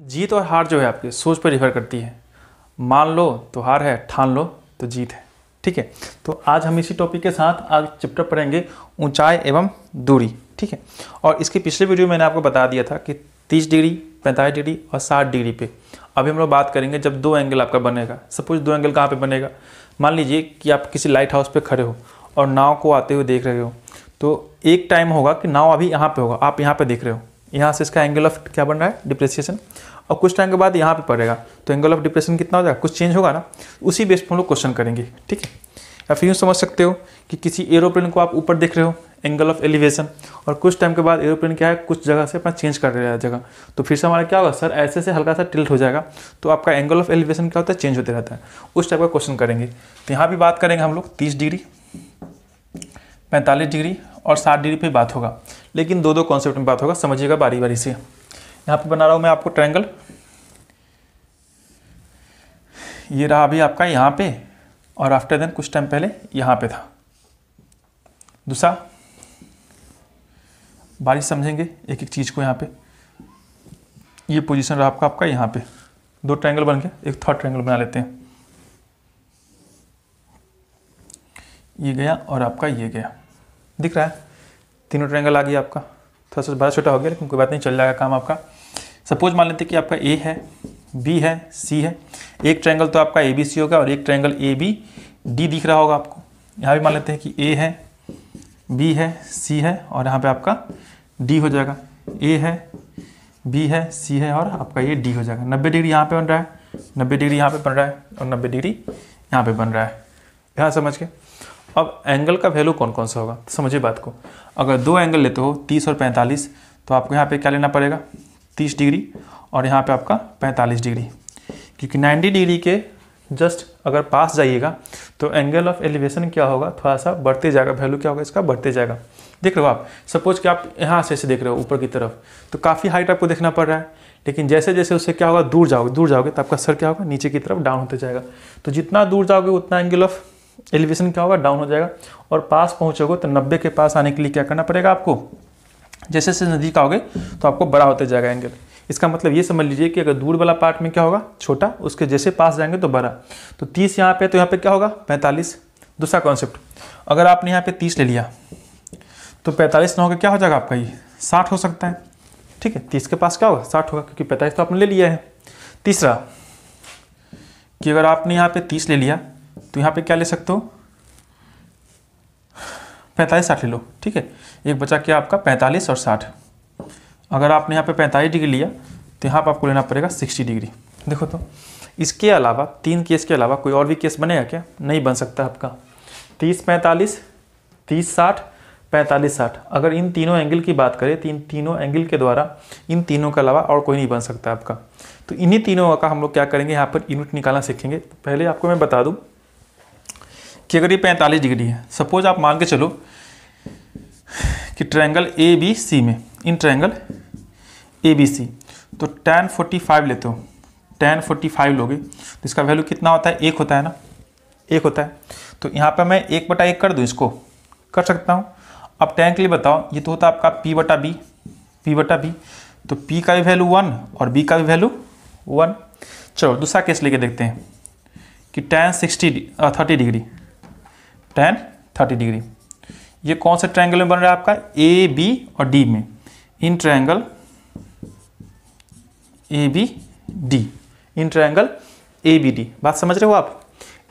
जीत और हार जो है आपके सोच पर निर्भर करती है। मान लो तो हार है, ठान लो तो जीत है। ठीक है, तो आज हम इसी टॉपिक के साथ आज चैप्टर पढ़ेंगे ऊंचाई एवं दूरी। ठीक है, और इसके पिछले वीडियो में मैंने आपको बता दिया था कि 30 डिग्री, 45 डिग्री और 60 डिग्री पे अभी हम लोग बात करेंगे जब दो एंगल आपका बनेगा। सपोज दो एंगल कहाँ पे बनेगा, मान लीजिए कि आप किसी लाइट हाउस पे खड़े हो और नाव को आते हुए देख रहे हो, तो एक टाइम होगा कि नाव अभी यहाँ पे होगा, आप यहाँ पे देख रहे हो, यहाँ से इसका एंगल ऑफ क्या बन रहा है, डिप्रेसिएशन, और कुछ टाइम के बाद यहाँ पे पड़ेगा तो एंगल ऑफ डिप्रेशन कितना हो जाएगा, कुछ चेंज होगा ना। उसी बेस पर हम लोग क्वेश्चन करेंगे। ठीक है, या फिर यूँ समझ सकते हो कि किसी एरोप्लेन को आप ऊपर देख रहे हो, एंगल ऑफ एलिवेशन, और कुछ टाइम के बाद एरोप्लेन क्या है, कुछ जगह से अपना चेंज कर रहा है जगह, तो फिर से हमारा क्या होगा सर, ऐसे से हल्का सा टिल्ट हो जाएगा, तो आपका एंगल ऑफ एलिवेशन क्या होता है, चेंज होते रहता है। उस टाइप का क्वेश्चन करेंगे। तो यहाँ भी बात करेंगे हम लोग 30 डिग्री, 45 डिग्री और 60 डिग्री पे बात होगा, लेकिन दो कॉन्सेप्ट में बात होगा, समझिएगा बारी बारी से। यहाँ पे बना रहा हूँ मैं आपको ट्रायंगल, ये रहा अभी आपका यहाँ पे, और आफ्टर देन कुछ टाइम पहले यहाँ पे था। दूसरा बारी समझेंगे एक एक चीज़ को। यहाँ पे ये पोजीशन रहा आपका यहाँ पे, दो ट्रायंगल बन गया, एक थर्ड ट्रायंगल बना लेते हैं। ये गया और आपका ये गया, दिख रहा है, तीनों ट्रायंगल आ गया आपका। थोड़ा सा बड़ा छोटा हो गया लेकिन कोई बात नहीं, चल जाएगा काम आपका। सपोज मान लेते कि आपका ए है, बी है, सी है। एक ट्रायंगल तो आपका ए बी सी होगा और एक ट्रायंगल ए बी डी दिख रहा होगा आपको। यहाँ भी मान लेते हैं कि ए है, बी है, सी है और यहाँ पे आपका डी हो जाएगा। ए है, बी है, सी है और आपका ये डी हो जाएगा। 90 डिग्री यहाँ पे बन रहा है, 90 डिग्री यहाँ पे बन रहा है और 90 डिग्री यहाँ पे बन रहा है। यहाँ समझ के अब एंगल का वैल्यू कौन कौन सा होगा, तो समझिए बात को। अगर दो एंगल लेते हो 30 और 45, तो आपको यहाँ पे क्या लेना पड़ेगा, 30 डिग्री और यहाँ पे आपका 45 डिग्री, क्योंकि 90 डिग्री के जस्ट अगर पास जाइएगा तो एंगल ऑफ एलिवेशन क्या होगा, थोड़ा सा बढ़ते जाएगा, वैल्यू क्या होगा इसका, बढ़ते जाएगा। देख रहे हो आप, सपोज कि आप यहाँ से देख रहे हो ऊपर की तरफ, तो काफ़ी हाइट आपको देखना पड़ रहा है, लेकिन जैसे जैसे उससे क्या होगा, दूर जाओगे तो आपका सर क्या होगा, नीचे की तरफ डाउन होते जाएगा। तो जितना दूर जाओगे उतना एंगल ऑफ एलिवेशन क्या होगा, डाउन हो जाएगा। और पास पहुँचोगे तो 90 के पास आने के लिए क्या करना पड़ेगा आपको, जैसे जैसे नज़दीक आओगे तो आपको बड़ा होते जाएगा एंगल। इसका मतलब ये समझ लीजिए कि अगर दूर वाला पार्ट में क्या होगा, छोटा, उसके जैसे पास जाएंगे तो बड़ा। तो 30 यहाँ पे, तो यहाँ पे क्या होगा, 45। दूसरा कॉन्सेप्ट, अगर आपने यहाँ पे 30 ले लिया तो 45 ना होकर क्या हो जाएगा आपका, ये 60 हो सकता है। ठीक है, 30 के पास क्या होगा, 60 होगा, क्योंकि 45 तो आपने ले लिया है। तीसरा कि अगर आपने यहाँ पे 30 ले लिया तो यहाँ पे क्या ले सकते हो, 45 60 ले लो। ठीक है, एक बचा क्या आपका 45 और 60। अगर आपने यहाँ पे 45 डिग्री लिया तो यहाँ पर आपको लेना पड़ेगा 60 डिग्री। देखो तो इसके अलावा, तीन केस के अलावा कोई और भी केस बनेगा क्या, नहीं बन सकता आपका। 30 45, 30 60, 45 60। अगर इन तीनों एंगल की बात करें तो इन तीनों एंगल के द्वारा इन तीनों के अलावा और कोई नहीं बन सकता आपका। तो इन्हीं तीनों का हम लोग क्या करेंगे, यहाँ पर यूनिट निकालना सीखेंगे। तो पहले आपको मैं बता दूँ कि अगर ये 45 डिग्री है, सपोज आप मान के चलो कि ट्रायंगल ए बी सी में, in triangle A B C, तो tan 45 लेते हो, tan 45 लोगे तो इसका वैल्यू कितना होता है, 1 होता है ना, 1 होता है। तो यहाँ पे मैं 1/1 कर दूँ, इसको कर सकता हूँ। अब tan के लिए बताओ, ये तो होता है आपका p/b, तो p का भी वैल्यू 1 और b का भी वैल्यू 1। चलो दूसरा केस लेके देखते हैं कि tan 30 डिग्री, tan 30 डिग्री, ये कौन सा ट्रायंगल में बन रहा है आपका, ए बी और डी में, in triangle A B D, in triangle A B D. बात समझ रहे हो आप,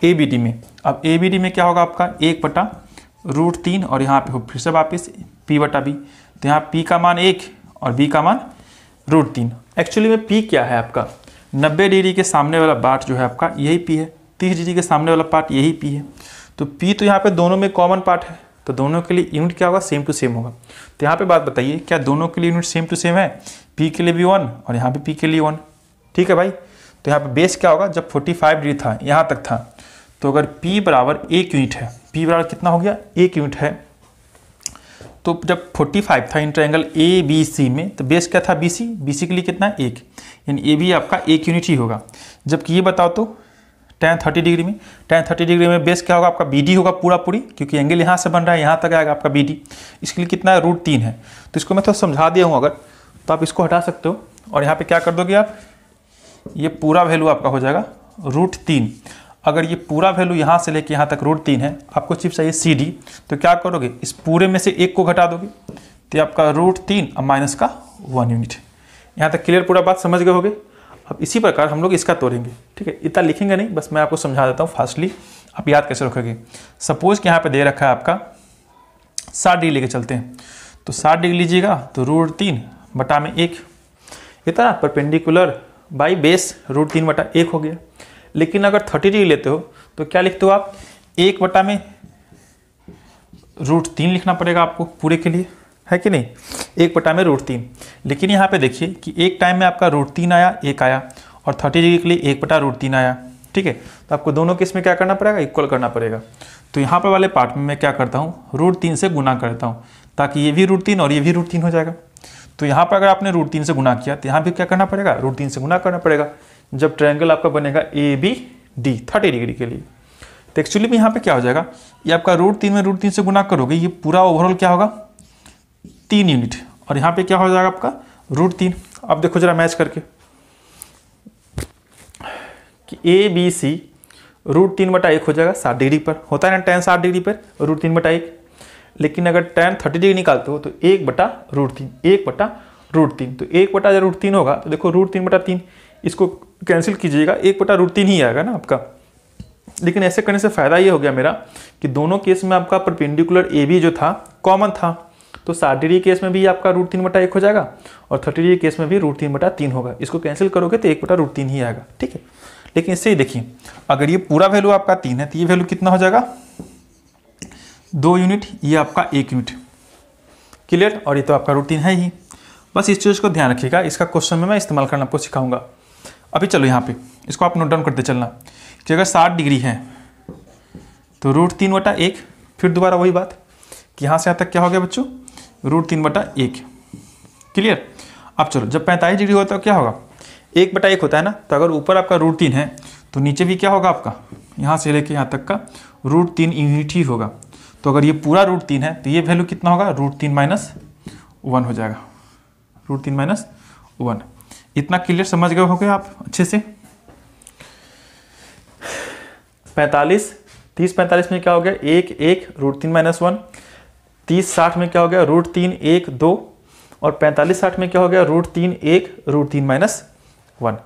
ए बी डी में। अब ए बी डी में क्या होगा आपका, 1/√3 और यहाँ पे हो फिर से वापिस p/b, तो यहाँ p का मान 1 और b का मान √3। एक्चुअली में p क्या है आपका, 90 डिग्री के सामने वाला पार्ट जो है आपका यही p है, 30 डिग्री के सामने वाला पार्ट यही p है। तो p तो यहाँ पे दोनों में कॉमन पार्ट है, तो दोनों के लिए यूनिट क्या होगा, सेम टू सेम होगा। तो यहाँ पे बात बताइए, क्या दोनों के लिए यूनिट सेम टू सेम है, p के लिए भी 1 और यहाँ पे p के लिए 1। ठीक है भाई, तो यहाँ पे बेस क्या होगा, जब 45 डिग्री था यहाँ तक था, तो अगर p बराबर 1 यूनिट है, p बराबर कितना हो गया, 1 यूनिट है, तो जब 45 था इन ट्रायंगल ए बी सी में, तो बेस क्या था, BC, BC के लिए कितना है, 1, यानी ए भी आपका 1 यूनिट ही होगा। जबकि ये बताओ तो tan 30 डिग्री में, tan 30 डिग्री में बेस क्या होगा आपका, BD होगा पूरी, क्योंकि एंगल यहाँ से बन रहा है, यहाँ तक आएगा आपका BD, इसके लिए कितना है, √3 है। तो इसको मैं तो समझा दिया हूँ, अगर तो आप इसको हटा सकते हो और यहाँ पे क्या कर दोगे आप, ये पूरा वैल्यू आपका हो जाएगा √3। अगर ये पूरा वैल्यू यहाँ से लेके यहाँ तक √3 है, आपको सिर्फ चाहिए CD, तो क्या करोगे, इस पूरे में से एक को घटा दोगे, तो आपका √3 अब माइनस का 1 यूनिट। यहाँ तक क्लियर, पूरा बात समझ गए होगे। अब इसी प्रकार हम लोग इसका तोड़ेंगे, ठीक है। इतना लिखेंगे नहीं, बस मैं आपको समझा देता हूँ फास्टली, आप याद कैसे रखोगे। सपोज कि यहाँ पे दे रखा है आपका 60 डिग्री लेके चलते हैं, तो 60 डिग्री लीजिएगा तो √3 बटा में 1, इतना परपेंडिकुलर बाई बेस √3 बटा 1 हो गया। लेकिन अगर 30 डिग्री लेते हो तो क्या लिखते हो आप, 1 बटा में √3 लिखना पड़ेगा आपको पूरे के लिए, है कि नहीं, 1 बटा में √3। लेकिन यहाँ पे देखिए कि एक टाइम में आपका √3 आया, 1 आया, और 30 डिग्री के लिए 1 बटा √3 आया, ठीक है। तो आपको दोनों केस में क्या करना पड़ेगा, इक्वल करना पड़ेगा। तो यहाँ पर वाले पार्ट में मैं क्या करता हूँ, √3 से गुना करता हूँ, ताकि ये भी √3 और ये भी √3 हो जाएगा। तो यहाँ पर अगर आपने √3 से गुना किया तो यहाँ भी क्या करना पड़ेगा, √3 से गुना करना पड़ेगा, जब ट्रायंगल आपका बनेगा ABD 30 डिग्री के लिए। तो एक्चुअली में यहाँ पे क्या हो जाएगा, ये आपका √3 में √3 से गुना करोगे, ये पूरा ओवरऑल क्या होगा 3 यूनिट, और यहाँ पे क्या हो जाएगा आपका √3। अब देखो जरा मैच करके कि ABC √3 बटा 1 हो जाएगा 60 डिग्री पर, होता है ना tan 60 डिग्री पर √3 बटा 1। लेकिन अगर tan 30 डिग्री निकालते हो तो 1 बटा √3, 1 बटा √3, तो 1 बटा जब √3 होगा तो देखो √3 बटा 3, इसको कैंसिल कीजिएगा, 1 बटा √3 ही आएगा ना आपका। लेकिन ऐसे करने से फ़ायदा ये हो गया मेरा कि दोनों केस में आपका परपेंडिकुलर AB जो था कॉमन था, तो 60 डिग्री केस में भी आपका √3 बटा 1 हो जाएगा, और 30 डिग्री केस में भी √3 बटा 3 होगा। इसको कैंसिल करोगे तो 1 बटा √3 ही आएगा, ठीक है। लेकिन इससे ही देखिए, अगर ये पूरा वैल्यू आपका 3 है तो ये वैल्यू कितना हो जाएगा 2 यूनिट, ये आपका 1 यूनिट, क्लियर। और ये तो आपका √3 है ही, बस इस चीज़ को ध्यान रखिएगा, इसका क्वेश्चन में मैं इस्तेमाल करना आपको सिखाऊंगा। अभी चलो यहाँ पे इसको आप नोट डाउन करते चलना कि अगर 60 डिग्री है तो √3 बटा 1, फिर दोबारा वही बात कि यहाँ से यहाँ तक क्या हो गया बच्चों, √3 बटा 1, क्लियर। अब चलो जब 45 डिग्री होता है तो क्या होगा, 1 बटा 1 होता है ना, तो अगर ऊपर आपका √3 है तो नीचे भी क्या होगा आपका, यहाँ से लेके यहाँ तक का √3 यूनिट ही होगा। तो अगर ये पूरा √3 है तो ये वैल्यू कितना होगा, √3 माइनस 1 हो जाएगा, √3 माइनस 1। इतना क्लियर समझ गए होंगे आप अच्छे से। 30-45 में क्या हो गया, 1 √3 माइनस 1। 30-60 में क्या हो गया, √3 1 2, और 45-60 में क्या हो गया, √3 1 √3 माइनस 1।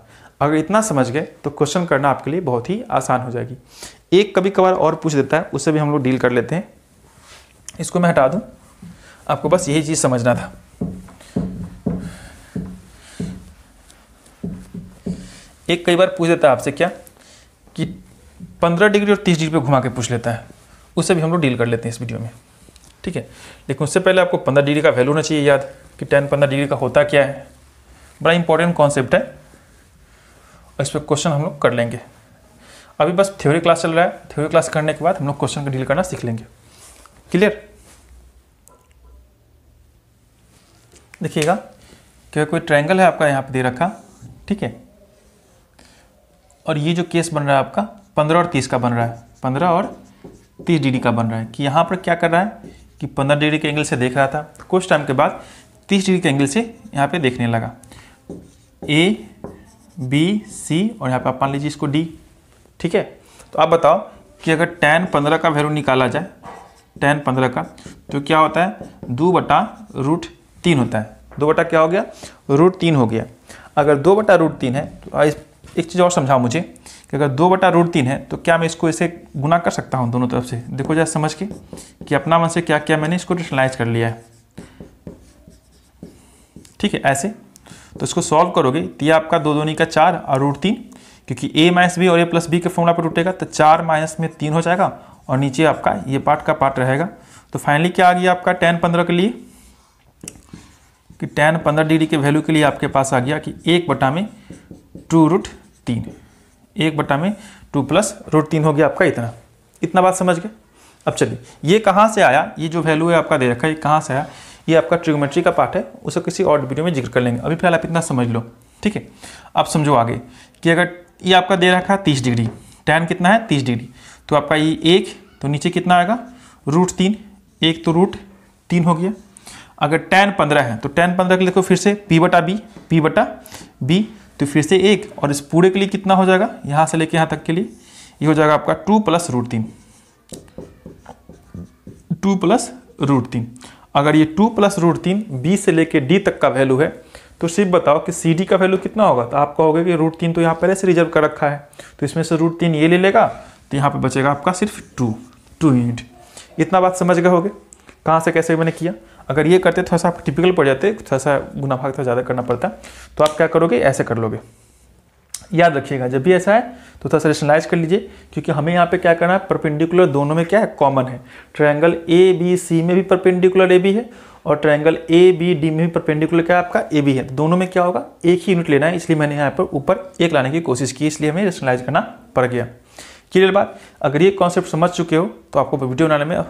अगर इतना समझ गए तो क्वेश्चन करना आपके लिए बहुत ही आसान हो जाएगी। एक कभी कभार और पूछ देता है, उससे भी हम लोग डील कर लेते हैं। इसको मैं हटा दूं, आपको बस यही चीज़ समझना था। एक कई बार पूछ देता है आपसे क्या कि 15 डिग्री और 30 डिग्री पे घुमा के पूछ लेता है, उससे भी हम लोग डील कर लेते हैं इस वीडियो में, ठीक है। लेकिन उससे पहले आपको 15 डिग्री का वैल्यू होना चाहिए याद कि tan 15 डिग्री का होता क्या है, बड़ा इंपॉर्टेंट कॉन्सेप्ट है, और इस पर क्वेश्चन हम लोग कर लेंगे। अभी बस थ्योरी क्लास चल रहा है, थ्योरी क्लास करने के बाद हम लोग क्वेश्चन का डील करना सीख लेंगे, क्लियर। देखिएगा कि कोई ट्रायंगल है आपका यहाँ पे दे रखा, ठीक है, और ये जो केस बन रहा है आपका 15 और 30 का बन रहा है, 15 और 30 डिग्री का बन रहा है, कि यहाँ पर क्या कर रहा है कि 15 डिग्री के एंगल से देख रहा था, कुछ टाइम के बाद 30 डिग्री के एंगल से यहाँ पे देखने लगा, A B C, और यहाँ पे आप मान लीजिए इसको D, ठीक है। तो आप बताओ कि अगर tan 15 का वैल्यू निकाला जाए, tan 15 का, तो क्या होता है 2 बटा √3 होता है। 2 बटा क्या हो गया, √3 हो गया। अगर 2 बटा √3 है तो एक चीज़ और समझाओ मुझे कि अगर 2 बटा √3 है तो क्या मैं इसको ऐसे गुना कर सकता हूँ दोनों तरफ से। देखो जरा समझ के कि अपना मन से क्या क्या मैंने इसको रेशनलाइज कर लिया है, ठीक है, ऐसे। तो इसको सॉल्व करोगे तो ये आपका 2 दूनी का 4 और √3, क्योंकि a माइनस बी और a प्लस बी के फॉर्मूला पर टूटेगा, तो 4 माइनस में 3 हो जाएगा, और नीचे आपका ये पार्ट का पार्ट रहेगा। तो फाइनली क्या आ गया आपका tan 15 के लिए, कि tan 15 डिग्री के वैल्यू के लिए आपके पास आ गया कि 1 बटा में 2√3, 1 बटा में 2 प्लस √3 हो गया आपका इतना बात समझ गए। अब चलिए ये कहाँ से आया, ये जो वैल्यू है आपका दे रखा है, ये कहाँ से आया, ये आपका ट्रिग्नोमेट्री का पार्ट है, उसे किसी और वीडियो में जिक्र कर लेंगे। अभी फिलहाल आप इतना समझ लो, ठीक है। अब समझो आगे कि अगर ये आपका दे रखा है 30 डिग्री, tan कितना है 30 डिग्री, तो आपका ये 1, तो नीचे कितना आएगा √3, 1 तो √3 हो गया। अगर tan 15 है तो tan 15 के लिए देखो फिर से P बटा B, तो फिर से 1 और इस पूरे के लिए कितना हो जाएगा, यहाँ से लेके यहाँ तक के लिए ये हो जाएगा आपका 2 + √3, 2 + √3। अगर ये 2 + √3 बी से लेके डी तक का वैल्यू है तो सिर्फ बताओ कि सी डी का वैल्यू कितना होगा। तो आपका होगा कि √3 तो यहाँ पहले से रिजर्व कर रखा है, तो इसमें से √3 ये ले लेगा, तो यहाँ पे बचेगा आपका सिर्फ 2 यूनिट। इतना बात समझ गए होगे कहाँ से कैसे मैंने किया। अगर ये करते थोड़ा सा आप टिपिकल पड़ जाते, थोड़ा सा गुना भाग थोड़ा ज़्यादा करना पड़ता, तो आप क्या करोगे, ऐसे कर लोगे। याद रखिएगा जब भी ऐसा है तो थोड़ा सा रेशनलाइज कर लीजिए, क्योंकि हमें यहाँ पे क्या करना है, परपेंडिकुलर दोनों में क्या है, कॉमन है। ट्रायंगल ए बी सी में भी परपेंडिकुलर ए बी है और ट्रायंगल ए बी डी में भी परपेंडिकुलर क्या है आपका ए बी है। दोनों में क्या होगा, एक ही यूनिट लेना है, इसलिए मैंने यहाँ पर ऊपर 1 लाने की कोशिश की, इसलिए हमें रेशनलाइज करना पड़ गया। क्लियर बात। अगर ये कॉन्सेप्ट समझ चुके हो तो आपको वीडियो बनाने में,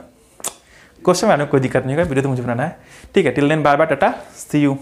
क्वेश्चन बनाने में कोई दिक्कत नहीं होगा, वीडियो तो मुझे बनाना है। ठीक है, till then bye bye, tata, see you.